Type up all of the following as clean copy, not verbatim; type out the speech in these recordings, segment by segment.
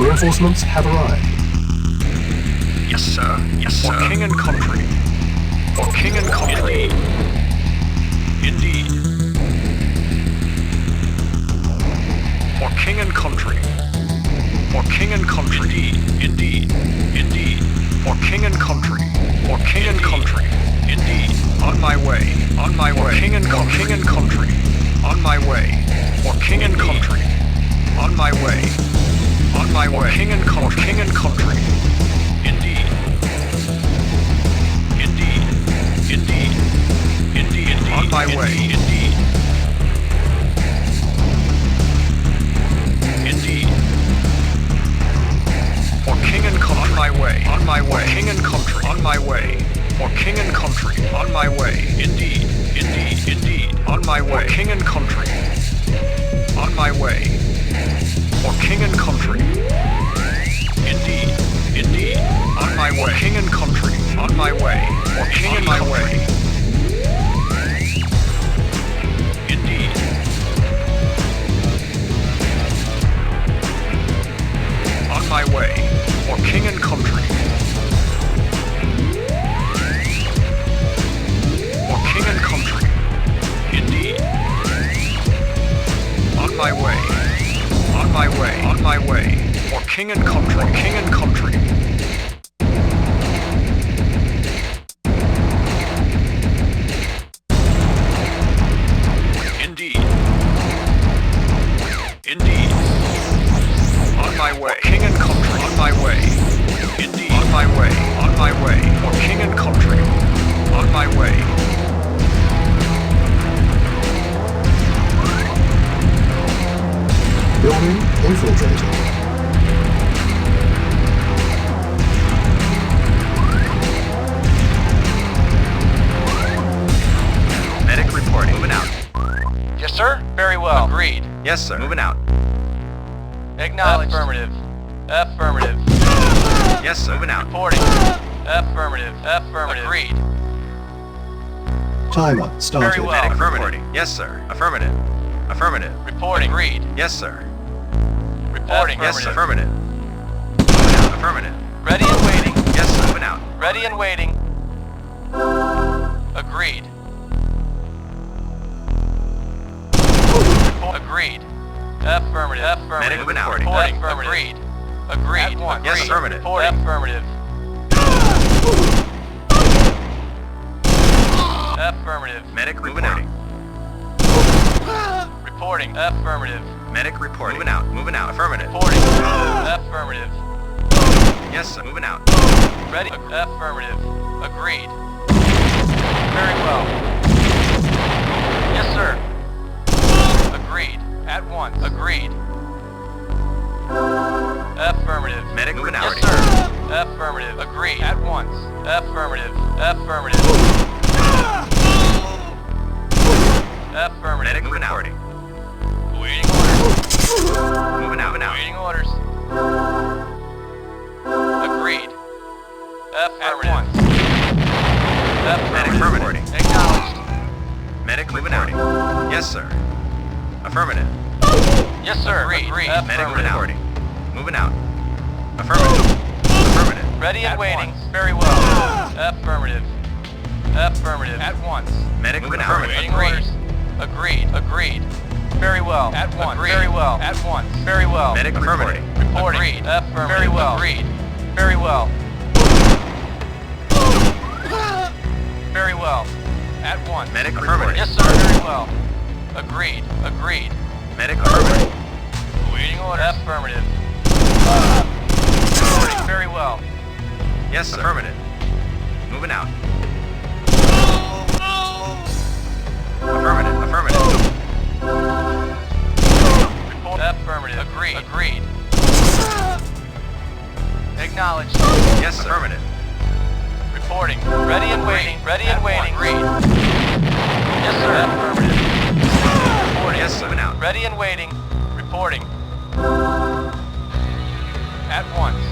Reinforcements have arrived. Yes, sir. Yes, sir. For king and country. For king and country. Indeed. For king and country. For king and country. Indeed. Indeed. For king and country. For king and country. Indeed. On my way. On my way. King and country. On my way. For king and country. On my way. On my way. King and country. King and country. Indeed. Indeed. Indeed. Indeed. On my way. Indeed. Indeed. For king and country. On my way. On my way. King and country. On my way. For king and country. On my way. Indeed. Indeed. Indeed. On my way. King and country. On my way. For king and country. Indeed. Indeed. On my way. King and country. On my way. For king and my way. Indeed. On my way. For king and country. For king and country. Indeed. On my way. On my way. On my way. For king and country. For king and country. Indeed. Indeed. On my way. King and country. On my way. Indeed. On my way. On my way. For king and country. On my way. Building infiltrated. Medic reporting. Moving out. Yes, sir. Very well. Agreed. Yes, sir. Moving out. Acknowledged. Affirmative. Affirmative. Yes, sir. Moving out. Reporting. Affirmative. Affirmative. Agreed. Timer started. Very well. Medic affirmative. Yes, sir. Affirmative. Affirmative. Reporting. Agreed. Yes, sir. Reporting. Yes, sir. Affirmative. Moving out. Affirmative. Ready and waiting. Yes, sir. Moving out. Ready and waiting. Agreed. Agreed. Affirmative. Affirmative. Medic moving out. Reporting. Agreed. Agreed. Yes, affirmative. Reporting. Affirmative. Affirmative. Medic moving out. Reporting. Affirmative. Medic reporting. Moving out. Moving out. Affirmative. Reporting. Affirmative. Yes, sir. Moving out. Ready. Affirmative. Agreed. Very well. Yes, sir. Agreed. At once. Agreed. Affirmative. Medic moving out. Yes, sir. Affirmative. Agreed. At once. Affirmative. Affirmative. Affirmative. Medic moving out. Waiting orders. Moving out. Moving out. Waiting orders. Agreed. Affirmative. Medic affirmative. Acknowledged. Medic moving out. Yes, sir. Affirmative. Yes, sir. Agreed. Medic moving out. Moving out. Affirmative. Affirmative. Ready and waiting. Very well. Affirmative. Affirmative. At once. Medic moving out. Waiting orders. Agreed. Agreed. Very well. At once. Agreed. Very well. At once. Very well. Medic affirmative. Reporting. Agreed. Affirmative. Very well. Agreed. Very well. Very well. At once. Medic affirmative. Yes, sir. Very well. Agreed. Agreed. Medic affirmative. Waiting orders. Affirmative. Very well. Yes, sir. Affirmative. Moving out. Affirmative. Affirmative. Report. Affirmative. Agreed. Agreed. Acknowledged. Yes, sir. Affirmative. Reporting. Ready and waiting. Ready and waiting. Agreed. Yes, sir. Affirmative. Reporting. Yes, sir. Moving out. Ready and waiting. Reporting. At once.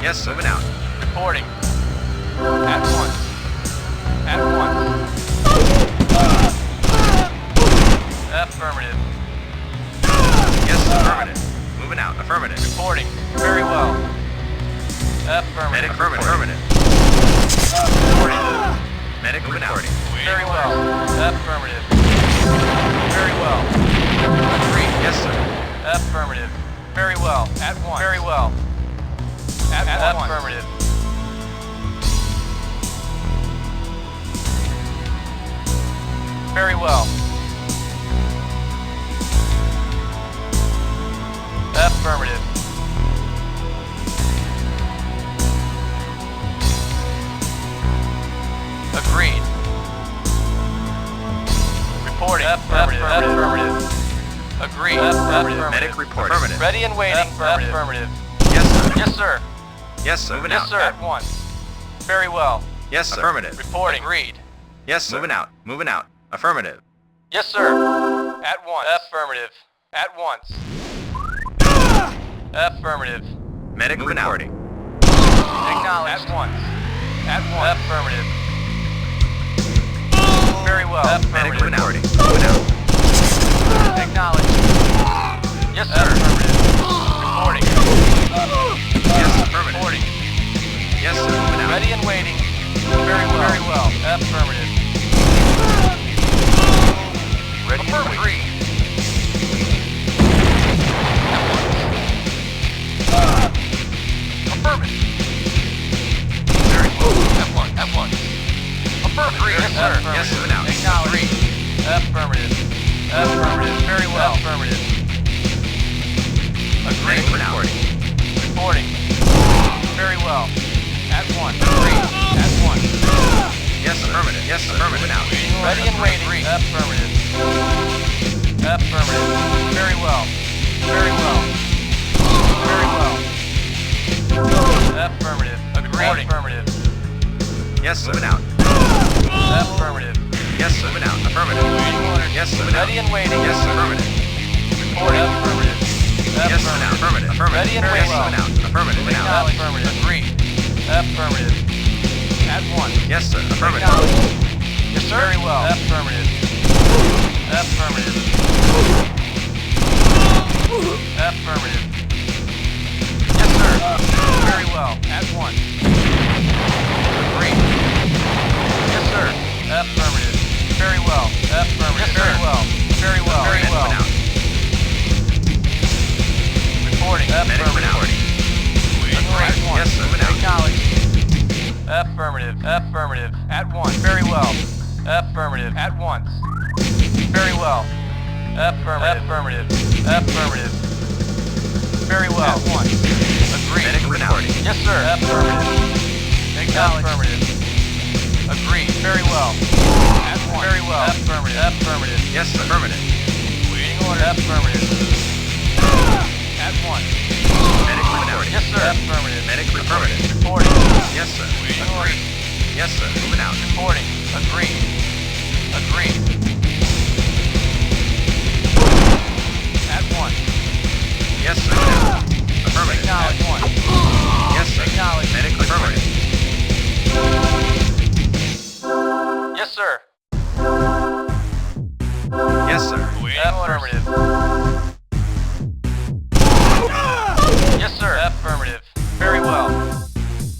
Yes, sir. Moving out. Reporting. Affirmative. Very well. Agreed. Yes, sir. Affirmative. Very well. At once. Very well. At once. Affirmative. Very well. Affirmative. Agreed. Reporting. Affirmative. Agreed. Affirmative. Medic reporting. Affirmative. Ready and waiting. Affirmative. Yes, sir. Yes, sir. Yes, sir. Moving Yes, out. sir. At once. Very well. Yes, sir. Affirmative. Reporting. Agreed. Yes, sir. Moving out. Moving out. Affirmative. Yes, sir. At once. Affirmative. At once. Affirmative. Medic reporting. Acknowledged. At once. At once. Affirmative. Very well. Medic Affirmative. reporting. Moving out. Acknowledged. Yes, sir. Affirmative. Reporting. Yes, affirmative. Reporting. Yes, sir. Moving out. Ready and waiting. Very well. Very well. Affirmative. Ready and waiting. Affirmative. Very well. At once. Affirmative. Yes, sir. Yes, moving out. Acknowledge. Affirmative. Affirmative. Very well. Affirmative. Agreed. Reporting. Reporting. Very well. At once. Agreed. At once. Yes, affirmative. Yes, affirmative. Moving out. Ready and waiting. Affirmative. Affirmative. Very well. Very well. Very well. Affirmative. Agreed. Affirmative. Yes, moving out. Affirmative. Yes, moving out. Affirmative. Yes, moving out. Ready and waiting. Yes, affirmative. Reporting. Affirmative. Yes, moving out. Affirmative. Affirmative. Ready and Yes, waiting. moving out. Affirmative. Moving out. Affirmative. Agreed. Affirmative. At once. Yes, sir. Affirmative. Acknowledged. Yes, sir. Very well. Affirmative. Affirmative. Affirmative. Yes, sir. Very well. At once. Agreed. Yes, sir. Affirmative. Very well. Affirmative. Yes, very well. Very well. Very well. Reporting. Affirmative. Agreed. Yes, sir. Moving out. Acknowledged. Affirmative. Affirmative. At once. Very well. Affirmative. At once. Very well. Affirmative. Affirmative. Affirmative. Very well. At once. Agreed. Medic reporting. Yes, sir. Affirmative. Acknowledged. Affirmative. Agreed. Very well. At once. Very well. Affirmative. Affirmative. Yes, affirmative. Waiting order. Affirmative. At once. Medic reporting. Yes, sir. Affirmative. Medic reporting. Reporting. Yes, sir. Waiting order. Yes, sir. Moving out. Reporting. Agreed. Agreed. At once. Yes, sir. Affirmative. Acknowledge. At once. Yes, sir. Acknowledge. Medic affirmative. Yes, sir. Yes, sir. Affirmative. Yes, sir. Affirmative. Very well.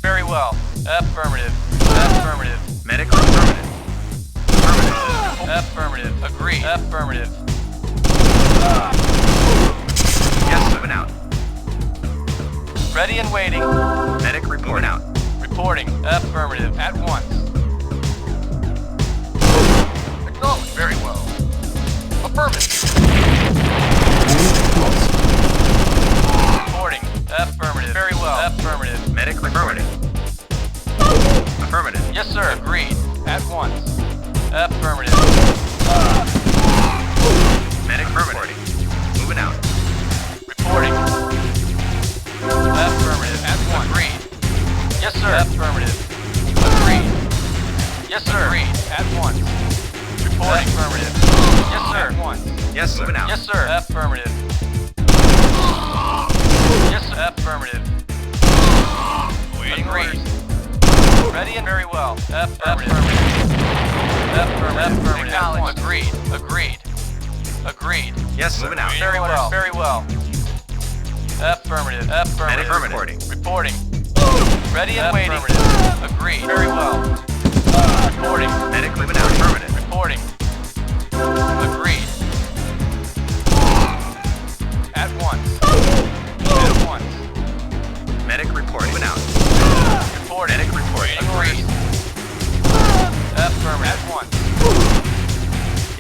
Very well. Affirmative. Affirmative. Medic affirmative. Affirmative. Affirmative. Agreed. Affirmative. Yes, moving out. Ready and waiting. Medic reporting out. Reporting. Affirmative. At once. Acknowledged. Very well. Affirmative. Unit lost. Reporting. Affirmative. Very well. Affirmative. Medic affirmative. Affirmative. Yes, sir. Agreed. At once. Affirmative. Medic affirmative. Moving out. Reporting. Affirmative. At once. Agreed. Yes, sir. Affirmative. Agreed. Yes, sir. Agreed. At once. Reporting. Affirmative. Yes, sir. At once. Yes, moving out. Yes, sir. Affirmative. Yes, sir. Affirmative. Waiting. Agreed. Ready and very well. Affirmative. Affirmative. Acknowledged. Agreed. Agreed. Agreed. Yes, moving out. Very well. Very well. Affirmative. Affirmative. Affirmative. Reporting. Ready and waiting. Agreed. Very well. Reporting. Medic moving out. Affirmative. Reporting.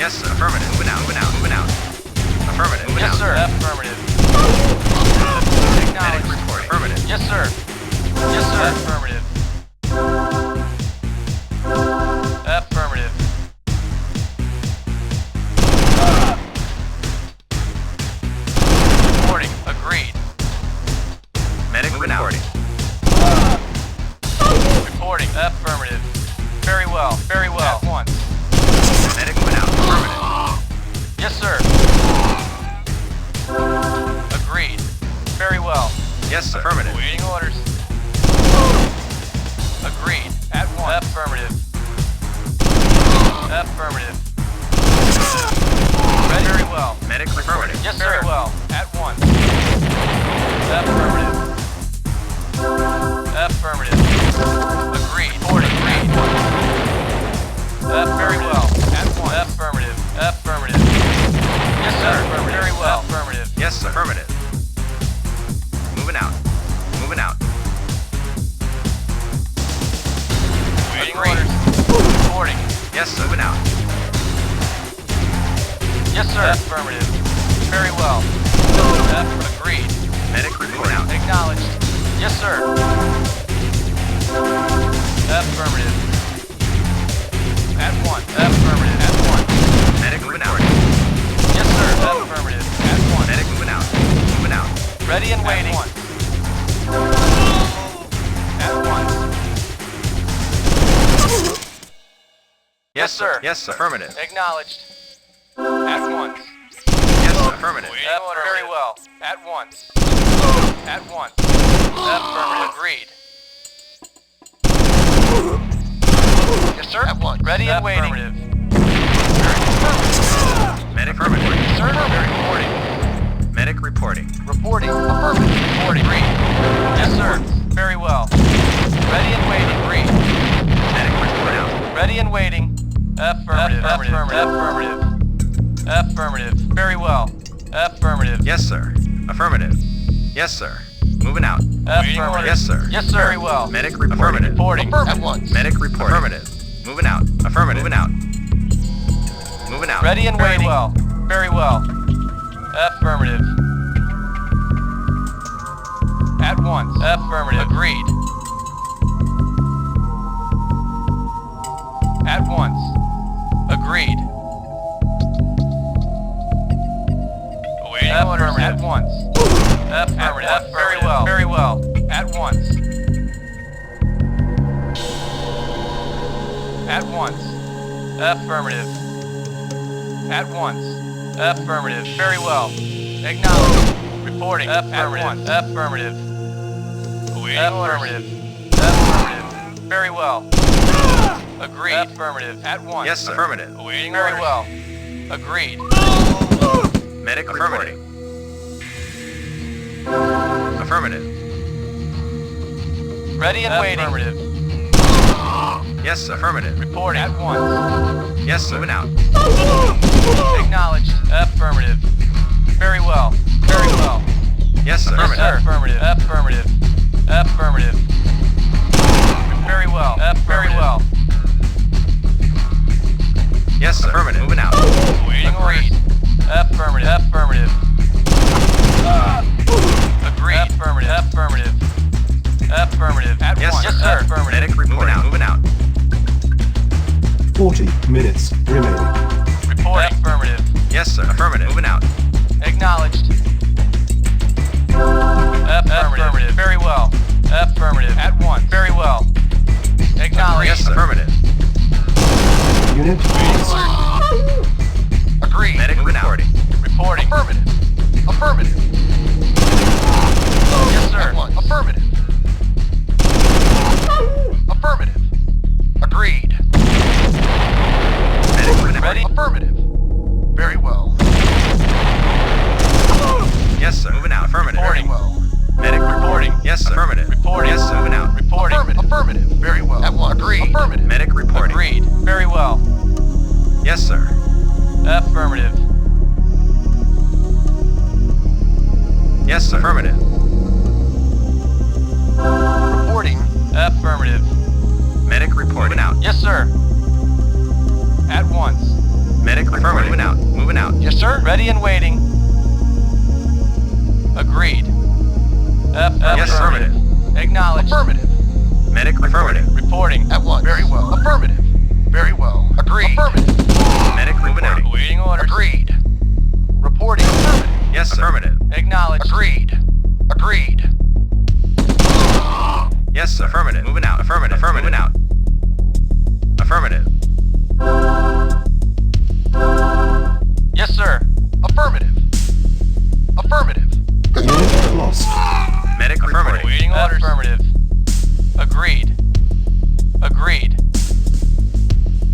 Yes, sir. Affirmative. Moving out, moving out, moving out. Affirmative. Moving Yes, out. sir. Affirmative. Acknowledged. Report. Affirmative. Yes, sir. Yes, sir. Affirmative. Affirmative. Reporting. Agreed. Medic reporting. Reporting. Affirmative. Very well. Very well. At once. Medic moving out. Affirmative. Yes, sir. Agreed. Very well. Yes, sir. Affirmative. Waiting orders. Agreed. At once. Affirmative. Affirmative. Ready. Very well. Medic affirmative. Yes, sir. Very well. At once. Affirmative. Affirmative. Agreed. Reporting. Agreed. Very well. At once. Affirmative. Affirmative. Yes, sir. Affirmative. Very well. Affirmative. Yes, sir. Affirmative. Moving out. Moving out. Waiting Agreed. orders. Reporting. Yes, sir. Moving out. Yes, sir. Affirmative. Very well. Agreed. Medic reporting out. Acknowledged. Yes, sir. Affirmative. At once. Affirmative. At once. Medic moving out. Yes, sir. Affirmative. At once. Medic moving out. Moving out. Ready and waiting. At once. Yes, sir. Yes, sir. Affirmative. Acknowledged. At once. Yes, sir. Affirmative. Waiting order. Very well. At once. At once. Affirmative. Agreed. Yes, sir. At once. Ready and waiting. Medic affirmative. Yes, sir. Reporting. Medic reporting. Reporting. Affirmative. Reporting. Agreed. Yes, sir. Very well. Ready and waiting. Agreed. Medic report out. Ready and waiting. Affirmative. Affirmative. Affirmative. Affirmative. Very well. Affirmative. Yes, sir. Affirmative. Yes, sir. Moving out. Affirmative. Yes, sir. Yes, sir. Very well. Medic reporting. Reporting. At once. Medic report. Affirmative. Moving out. Affirmative. Moving out. Moving out. Ready and waiting. Very well. Very well. Affirmative. At once. Affirmative. Agreed. At once. Agreed. Awaiting orders. At once. Affirmative. Very well. Very well. At once. At once. Affirmative. At once. Affirmative. Very well. Acknowledged. Reporting. Affirmative. Affirmative. Affirmative. Affirmative. Very well. Agreed. Affirmative. At once. Yes, sir. Affirmative. Awaiting very well. Agreed. Medic affirmative. Affirmative. Ready and waiting. Affirmative. Yes, sir. Affirmative. Reporting. At once. Yes, sir. Moving out. Acknowledged. Affirmative. Very well. Very well. Yes, sir. Yes, sir. Affirmative. Affirmative. Affirmative. Very well. Very well. Yes, sir. Affirmative. Moving out. Waiting orders. Affirmative. Affirmative. Agreed. Affirmative. Affirmative. Affirmative. At Yes, once. sir. Yes, sir. Affirmative. Medic moving out. Moving out. 40 minutes remaining. Reporting. Affirmative. Yes, sir. Affirmative. Moving out. Acknowledged. Affirmative. Very well. Affirmative. At once. Very well. Acknowledged. Yes, sir. Affirmative. Unit lost. Agreed. Medic reporting. Reporting. Affirmative. Affirmative. Yes, sir. Affirmative. Affirmative. Agreed. Medic moving out. Ready? Affirmative. Very well. Yes, sir. Moving out. Affirmative. Reporting. Well. Medic reporting. Yes, sir. Affirmative. Reporting. Yes, sir. Moving out. Reporting. Affirmative. Very well. At once. Agreed. Affirmative. Medic reporting. Agreed. Very well. Yes, sir. Affirmative. Yes, sir. Affirmative. Reporting. Affirmative. Medic reporting. Moving out. Yes, sir. At once. Medic affirmative. Moving out. Moving out. Yes, sir. Ready and waiting. Agreed. Yes, affirmative. Acknowledged. Affirmative. Medic affirmative. Reporting. At once. Very well. Affirmative. Very well. Agreed. Affirmative. Medic moving out. Awaiting orders. Agreed. Reporting. Affirmative. Yes, sir. Affirmative. Acknowledged. Agreed. Agreed. Yes, sir. Affirmative. Moving out. Affirmative. Affirmative. Moving out. Affirmative. Yes, sir. Affirmative. Affirmative. Unit lost. Medic affirmative. Awaiting orders. Affirmative. Agreed. Agreed.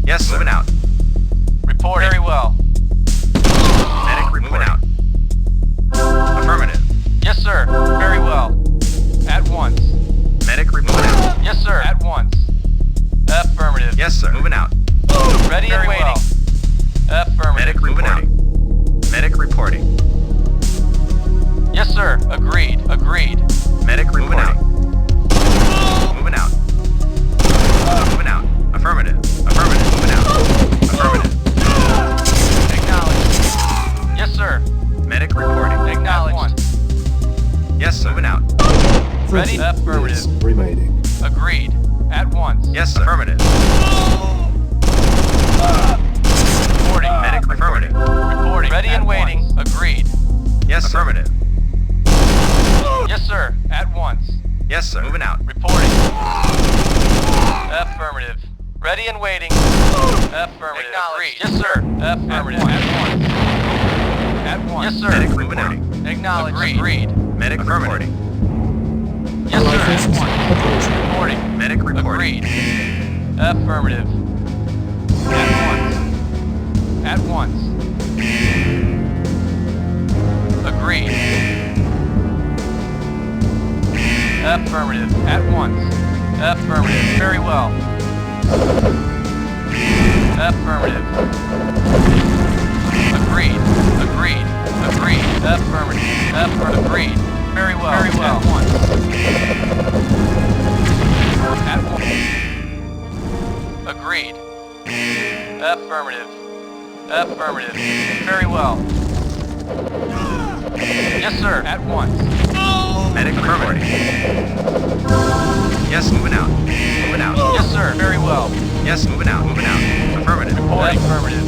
Yes, sir. Moving out. Reporting. Very well. Medic moving out. Affirmative. Yes, sir. Very well. At once. Medic moving out. Yes, sir. At once. Affirmative. Yes, sir. Moving out. Ready and waiting. Affirmative. Medic moving out. Medic reporting. Yes, sir. Agreed. Agreed. Medic moving out. Moving out. Moving out. Affirmative. Affirmative. Moving out. Affirmative. Acknowledged. Yes, sir. Medic reporting. Acknowledged. Yes, sir. Moving out. 30 Ready? Affirmative. minutes remaining. Agreed. At once. Yes, sir. Affirmative. Reporting. Medic affirmative. Reporting. Ready and waiting. Agreed. Yes, sir. Affirmative. Yes, sir. At once. Yes, sir. Moving out. Reporting. Affirmative. Ready and waiting. Affirmative. Agreed. Yes, sir. Affirmative. At once. At once. Yes, sir. Medic moving out. Acknowledged. Agreed. Medic affirmative. Yes, sir. At Forces once. approaching. Reporting. Medic reporting. Agreed. Affirmative. At once. At once. Agreed. Affirmative. At once. Affirmative. Very well. Affirmative. Agreed. Agreed. Agreed. Affirmative. Agreed. Very well. Very well. At once. At once. Agreed. Affirmative. Affirmative. Very well. Yes, sir. At once. Medic affirmative. Yes, moving out. Moving out. Yes, sir. Very well. Yes, moving out. Moving out. Affirmative. Reporting. Affirmative.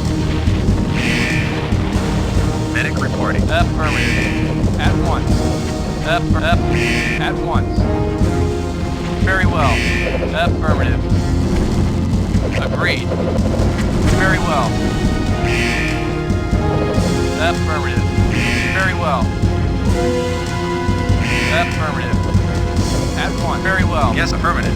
Medic reporting. Affirmative. At once. At once. Very well. Affirmative. Agreed. Very well. Affirmative. Very well. Affirmative. At once. Very well. Yes, affirmative.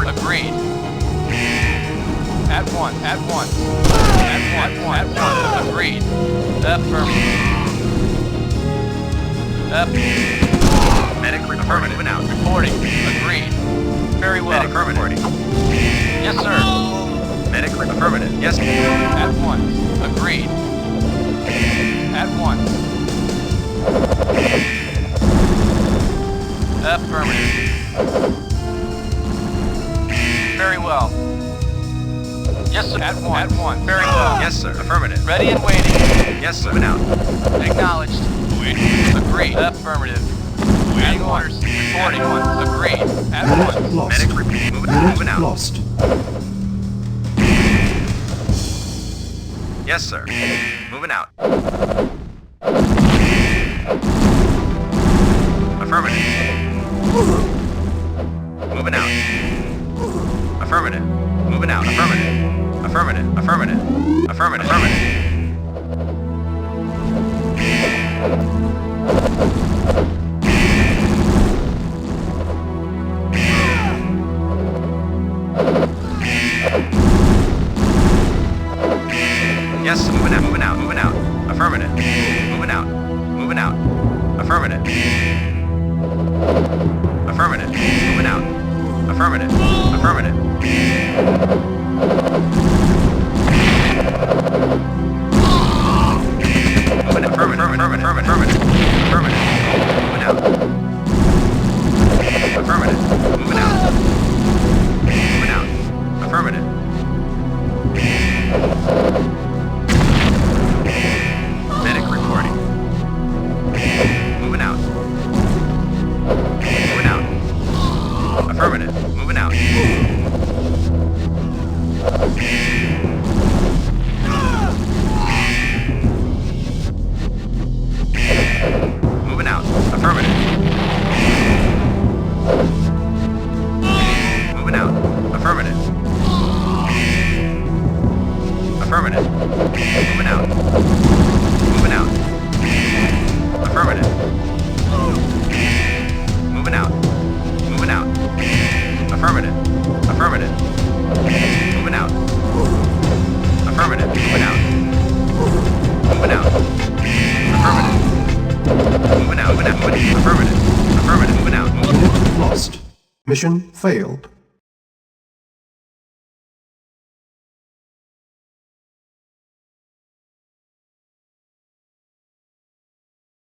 Agreed. At once. At once. At once. Agreed. Affirmative. Medic affirmative. Moving out. Reporting. Agreed. Very well. Medic affirmative. Yes, sir. Medic affirmative. Yes. At once. Agreed. At once. Affirmative. Very well. Yes, sir. At once. At once. Very well. Yes, sir. Affirmative. Ready and waiting. Yes, sir. Moving out. Acknowledged. Agreed. Affirmative. Waiting orders. Reporting. Agreed. At Unit once. lost. Medic moving Unit out. lost. Yes, sir. Moving out. Affirmative. Moving out. Affirmative. Moving out. Affirmative. Affirmative. Affirmative. Affirmative. Affirmative. Yes, moving out, moving out, moving out. Affirmative. Moving out. Moving out. Affirmative. Affirmative. Moving out. Affirmative. Affirmative. Moving out. Affirmative. Affirmative. Affirmative. Affirmative. Moving out. Affirmative. Moving out. Moving out. Affirmative. Medic reporting. Moving out. Moving out. Affirmative. Moving out. Moving out. Affirmative. Moving out. Affirmative. Affirmative. Moving out. Moving out. Affirmative. Moving out. Moving out. Affirmative. Affirmative. Moving out. Affirmative. Moving out. Moving out. Affirmative. Moving out. Moving out. Affirmative. Affirmative. Moving out. Unit lost. Mission failed.